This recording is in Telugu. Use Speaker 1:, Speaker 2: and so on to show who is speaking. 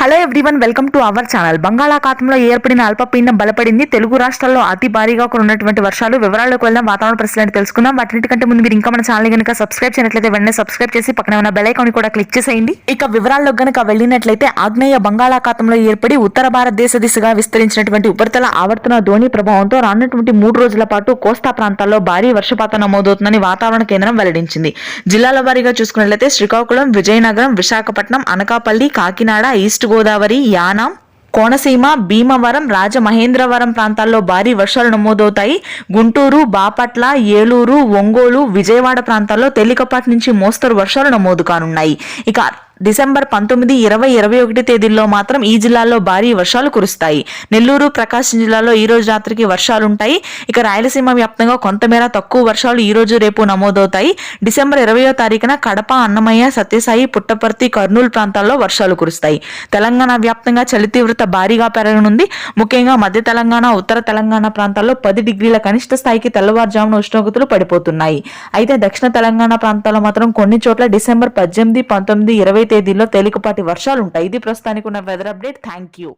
Speaker 1: Hello everyone, welcome to our channel. బంగాళాఖాతంలో ఏర్పడిన అల్పపీడనం బలపడింది. తెలుగు రాష్ట్రాల్లో అతి భారీగా ఉన్నటువంటి వర్షాలు. వివరాల్లోకి వెళ్దాం, వాతావరణ పరిస్థితులను తెలుసుకుందాం. వాటికంటే ముందు మీరు ఇంకా మన ఛానల్ కనుక సబ్స్క్రైబ్ చేయనట్లయితే వెంటనే సబ్స్క్రైబ్ చేసి పక్కన ఉన్న బెల్ ఐకాన్ కూడా క్లిక్ చేసేయండి. ఇక వివరాల్లోకి గనుక వెళ్ళినట్లయితే ఆగ్నేయ బంగాళాఖాతంలో ఏర్పడి ఉత్తర భారతదేశ దిశగా విస్తరించినటువంటి ఉపరితల ఆవర్తన ద్రోణి ప్రభావంతో రానున్నటువంటి 3 రోజుల పాటు కోస్తా ప్రాంతాల్లో భారీ వర్షపాతం నమోదవుతుందని వాతావరణ కేంద్రం వెల్లడించింది. జిల్లాల వారీగా చూసుకున్నట్లయితే శ్రీకాకుళం, విజయనగరం, విశాఖపట్నం, అనకాపల్లి, కాకినాడ, ఈస్ట్ గోదావరి, యానాం, కోనసీమ, భీమవరం, రాజమహేంద్రవరం ప్రాంతాల్లో భారీ వర్షాలు నమోదవుతాయి. గుంటూరు, బాపట్ల, ఏలూరు, ఒంగోలు, విజయవాడ ప్రాంతాల్లో తేలికపాటి నుంచి మోస్తరు వర్షాలు నమోదు కానున్నాయి. ఇక డిసెంబర్ 19, 20, 21 తేదీల్లో మాత్రం ఈ జిల్లాల్లో భారీ వర్షాలు కురుస్తాయి. నెల్లూరు, ప్రకాశం జిల్లాలో ఈ రోజు రాత్రికి వర్షాలుంటాయి. ఇక రాయలసీమ వ్యాప్తంగా కొంతమేర తక్కువ వర్షాలు ఈ రోజు రేపు నమోదవుతాయి. డిసెంబర్ 20వ తారీఖున కడప, అన్నమయ్య, సత్యసాయి, పుట్టపర్తి, కర్నూలు ప్రాంతాల్లో వర్షాలు కురుస్తాయి. తెలంగాణ వ్యాప్తంగా చలి తీవ్రత భారీగా పెరగనుంది. ముఖ్యంగా మధ్య తెలంగాణ, ఉత్తర తెలంగాణ ప్రాంతాల్లో 10 డిగ్రీల కనిష్ట స్థాయికి తెల్లవారుజామున ఉష్ణోగ్రతలు పడిపోతున్నాయి. అయితే దక్షిణ తెలంగాణ ప్రాంతాల్లో మాత్రం కొన్ని చోట్ల డిసెంబర్ 18, 19, 20 తేదీల్లో తేలికపాటి వర్షాలు ఉంటాయి. ఇది ప్రస్తుతానికి ఉన్న వెదర్ అప్డేట్. Thank you.